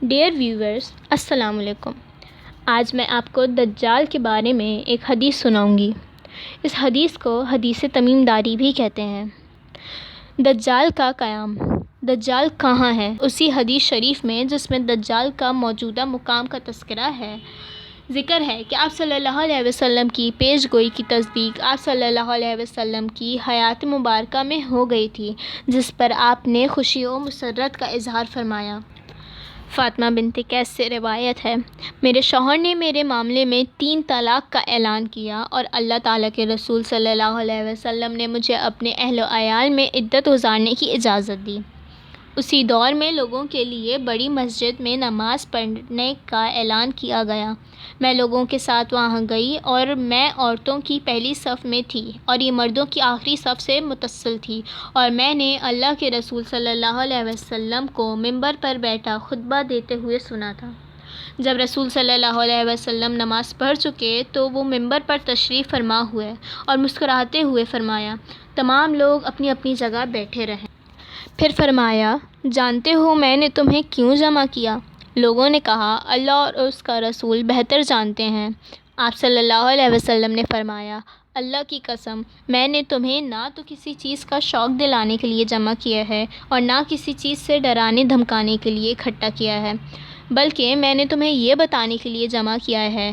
Dear viewers, السلام علیکم۔ آج میں آپ کو دجال کے بارے میں ایک حدیث سناؤں گی۔ اس حدیث کو حدیث تمیم داری بھی کہتے ہیں۔ دجال کا قیام۔ دجال کہاں ہے؟ اسی حدیث شریف میں جس میں دجال کا موجودہ مقام کا تذکرہ ہے، ذکر ہے کہ آپ صلی اللہ علیہ وسلم کی پیش گوئی کی تصدیق آپ صلی اللہ علیہ وسلم کی حیات مبارکہ میں ہو گئی تھی، جس پر آپ نے خوشی و مسرت کا اظہار فرمایا۔ فاطمہ بنت قیس سے روایت ہے، میرے شوہر نے میرے معاملے میں 3 طلاق کا اعلان کیا اور اللہ تعالیٰ کے رسول صلی اللہ علیہ وسلم نے مجھے اپنے اہل و عیال میں عدت گزارنے کی اجازت دی۔ اسی دور میں لوگوں کے لیے بڑی مسجد میں نماز پڑھنے کا اعلان کیا گیا۔ میں لوگوں کے ساتھ وہاں گئی اور میں عورتوں کی پہلی صف میں تھی اور یہ مردوں کی آخری صف سے متصل تھی، اور میں نے اللہ کے رسول صلی اللہ علیہ وسلم کو منبر پر بیٹھا خطبہ دیتے ہوئے سنا تھا۔ جب رسول صلی اللہ علیہ وسلم نماز پڑھ چکے تو وہ منبر پر تشریف فرما ہوئے اور مسکراتے ہوئے فرمایا، تمام لوگ اپنی اپنی جگہ بیٹھے رہیں۔ پھر فرمایا، جانتے ہو میں نے تمہیں کیوں جمع کیا؟ لوگوں نے کہا، اللہ اور اس کا رسول بہتر جانتے ہیں۔ آپ صلی اللہ علیہ وسلم نے فرمایا، اللہ کی قسم، میں نے تمہیں نہ تو کسی چیز کا شوق دلانے کے لیے جمع کیا ہے اور نہ کسی چیز سے ڈرانے دھمکانے کے لیے اکٹھا کیا ہے، بلکہ میں نے تمہیں یہ بتانے کے لیے جمع کیا ہے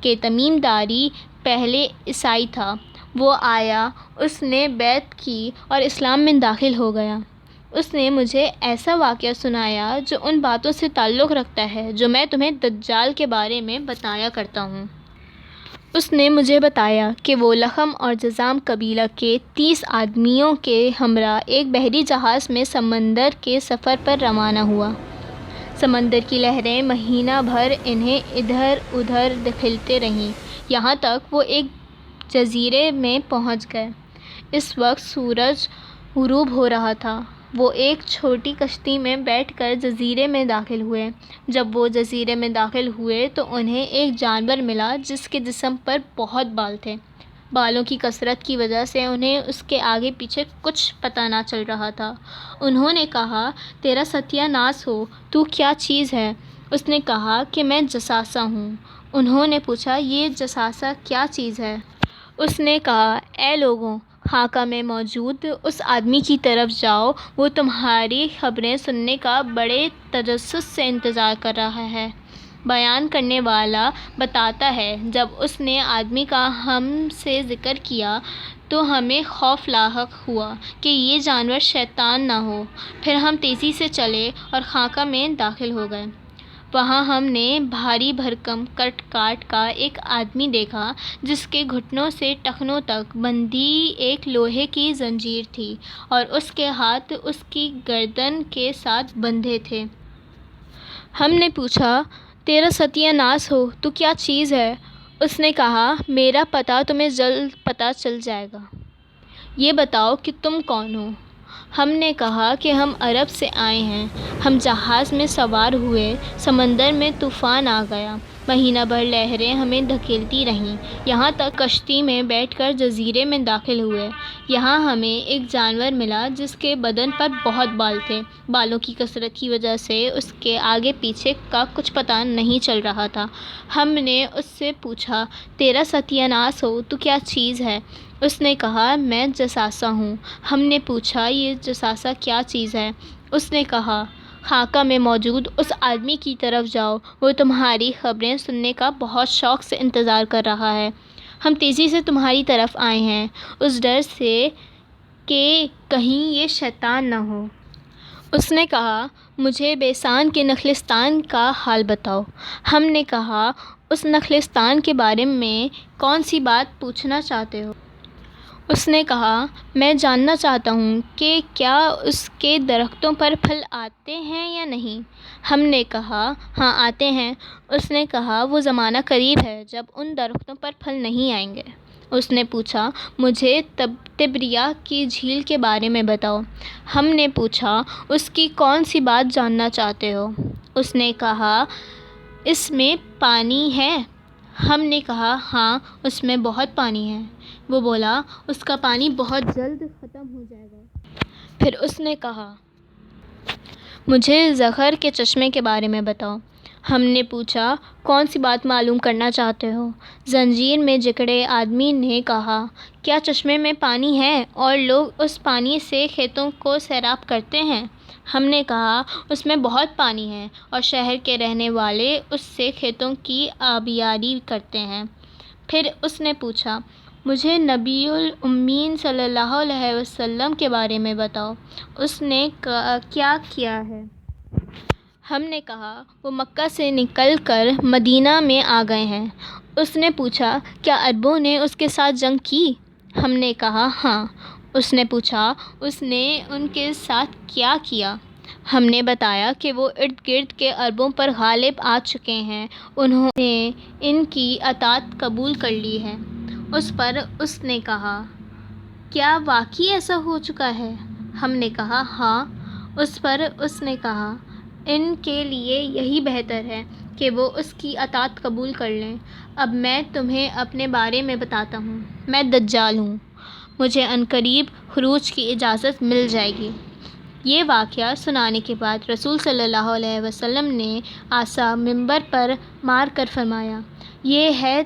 کہ تمیم داری پہلے عیسائی تھا، وہ آیا، اس نے بیعت کی اور اسلام میں داخل ہو گیا۔ اس نے مجھے ایسا واقعہ سنایا جو ان باتوں سے تعلق رکھتا ہے جو میں تمہیں دجال کے بارے میں بتایا کرتا ہوں۔ اس نے مجھے بتایا کہ وہ لخم اور جذام قبیلہ کے 30 آدمیوں کے ہمراہ ایک بحری جہاز میں سمندر کے سفر پر روانہ ہوا۔ سمندر کی لہریں مہینہ بھر انہیں ادھر ادھر دھکیلتے رہیں، یہاں تک وہ ایک جزیرے میں پہنچ گئے۔ اس وقت سورج غروب ہو رہا تھا۔ وہ ایک چھوٹی کشتی میں بیٹھ کر جزیرے میں داخل ہوئے۔ جب وہ جزیرے میں داخل ہوئے تو انہیں ایک جانور ملا جس کے جسم پر بہت بال تھے۔ بالوں کی کثرت کی وجہ سے انہیں اس کے آگے پیچھے کچھ پتہ نہ چل رہا تھا۔ انہوں نے کہا، تیرا ستیہ ناس ہو، تو کیا چیز ہے؟ اس نے کہا کہ میں جساسہ ہوں۔ انہوں نے پوچھا، یہ جساسہ کیا چیز ہے؟ اس نے کہا، اے لوگوں، خاکہ میں موجود اس آدمی کی طرف جاؤ، وہ تمہاری خبریں سننے کا بڑے تجسس سے انتظار کر رہا ہے۔ بیان کرنے والا بتاتا ہے، جب اس نے آدمی کا ہم سے ذکر کیا تو ہمیں خوف لاحق ہوا کہ یہ جانور شیطان نہ ہو۔ پھر ہم تیزی سے چلے اور خاکہ میں داخل ہو گئے۔ وہاں ہم نے بھاری بھرکم کٹ کاٹ کا ایک آدمی دیکھا جس کے گھٹنوں سے ٹخنوں تک بندھی ایک لوہے کی زنجیر تھی اور اس کے ہاتھ اس کی گردن کے ساتھ بندھے تھے۔ ہم نے پوچھا، تیرا ستیہ ناس ہو، تو کیا چیز ہے؟ اس نے کہا، میرا پتہ تمہیں جلد پتہ چل جائے گا۔ یہ بتاؤ کہ تم کون ہو؟ ہم نے کہا کہ ہم عرب سے آئے ہیں۔ ہم جہاز میں سوار ہوئے، سمندر میں طوفان آ گیا، مہینہ بھر لہریں ہمیں دھکیلتی رہیں، یہاں تک کشتی میں بیٹھ کر جزیرے میں داخل ہوئے۔ یہاں ہمیں ایک جانور ملا جس کے بدن پر بہت بال تھے۔ بالوں کی کثرت کی وجہ سے اس کے آگے پیچھے کا کچھ پتہ نہیں چل رہا تھا۔ ہم نے اس سے پوچھا، تیرا ستیہ ناس ہو، تو کیا چیز ہے؟ اس نے کہا، میں جساسہ ہوں۔ ہم نے پوچھا، یہ جساسہ کیا چیز ہے؟ اس نے کہا، خاکہ میں موجود اس آدمی کی طرف جاؤ، وہ تمہاری خبریں سننے کا بہت شوق سے انتظار کر رہا ہے۔ ہم تیزی سے تمہاری طرف آئے ہیں، اس ڈر سے کہ کہیں یہ شیطان نہ ہو۔ اس نے کہا، مجھے بیسان کے نخلستان کا حال بتاؤ۔ ہم نے کہا، اس نخلستان کے بارے میں کون سی بات پوچھنا چاہتے ہو؟ اس نے کہا، میں جاننا چاہتا ہوں کہ کیا اس کے درختوں پر پھل آتے ہیں یا نہیں؟ ہم نے کہا، ہاں آتے ہیں۔ اس نے کہا، وہ زمانہ قریب ہے جب ان درختوں پر پھل نہیں آئیں گے۔ اس نے پوچھا، مجھے تبریہ کی جھیل کے بارے میں بتاؤ۔ ہم نے پوچھا، اس کی کون سی بات جاننا چاہتے ہو؟ اس نے کہا، اس میں پانی ہے۔ ہم نے کہا، ہاں، اس میں بہت پانی ہے۔ وہ بولا، اس کا پانی بہت جلد ختم ہو جائے گا۔ پھر اس نے کہا، مجھے زغر کے چشمے کے بارے میں بتاؤ۔ ہم نے پوچھا، کون سی بات معلوم کرنا چاہتے ہو؟ زنجیر میں جکڑے آدمی نے کہا، کیا چشمے میں پانی ہے اور لوگ اس پانی سے کھیتوں کو سیراب کرتے ہیں؟ ہم نے کہا، اس میں بہت پانی ہے اور شہر کے رہنے والے اس سے کھیتوں کی آبیاری کرتے ہیں۔ پھر اس نے پوچھا، مجھے نبی الامین صلی اللہ علیہ وسلم کے بارے میں بتاؤ، اس نے کیا کیا ہے؟ ہم نے کہا، وہ مکہ سے نکل کر مدینہ میں آ گئے ہیں۔ اس نے پوچھا، کیا عربوں نے اس کے ساتھ جنگ کی؟ ہم نے کہا، ہاں۔ اس نے پوچھا، اس نے ان کے ساتھ کیا کیا؟ ہم نے بتایا کہ وہ ارد گرد کے عربوں پر غالب آ چکے ہیں، انہوں نے ان کی اطاعت قبول کر لی ہے۔ اس پر اس نے کہا، کیا واقعی ایسا ہو چکا ہے؟ ہم نے کہا، ہاں۔ اس پر اس نے کہا، ان کے لیے یہی بہتر ہے کہ وہ اس کی اطاعت قبول کر لیں۔ اب میں تمہیں اپنے بارے میں بتاتا ہوں۔ میں دجال ہوں۔ مجھے عنقریب خروج کی اجازت مل جائے گی۔ یہ واقعہ سنانے کے بعد رسول صلی اللہ علیہ وسلم نے عصا منبر پر مار کر فرمایا، یہ ہے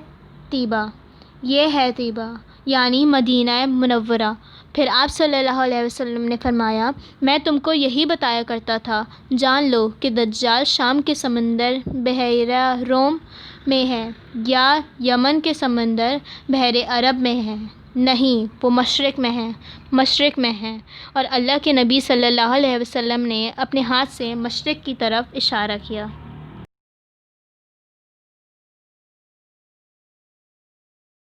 طیبہ، یعنی مدینہ منورہ۔ پھر آپ صلی اللہ علیہ وسلم نے فرمایا، میں تم کو یہی بتایا کرتا تھا، جان لو کہ دجال شام کے سمندر بحیرہ روم میں ہے یا یمن کے سمندر بحر عرب میں ہے۔ نہیں، وہ مشرق میں ہے۔ اور اللہ کے نبی صلی اللہ علیہ وسلم نے اپنے ہاتھ سے مشرق کی طرف اشارہ کیا۔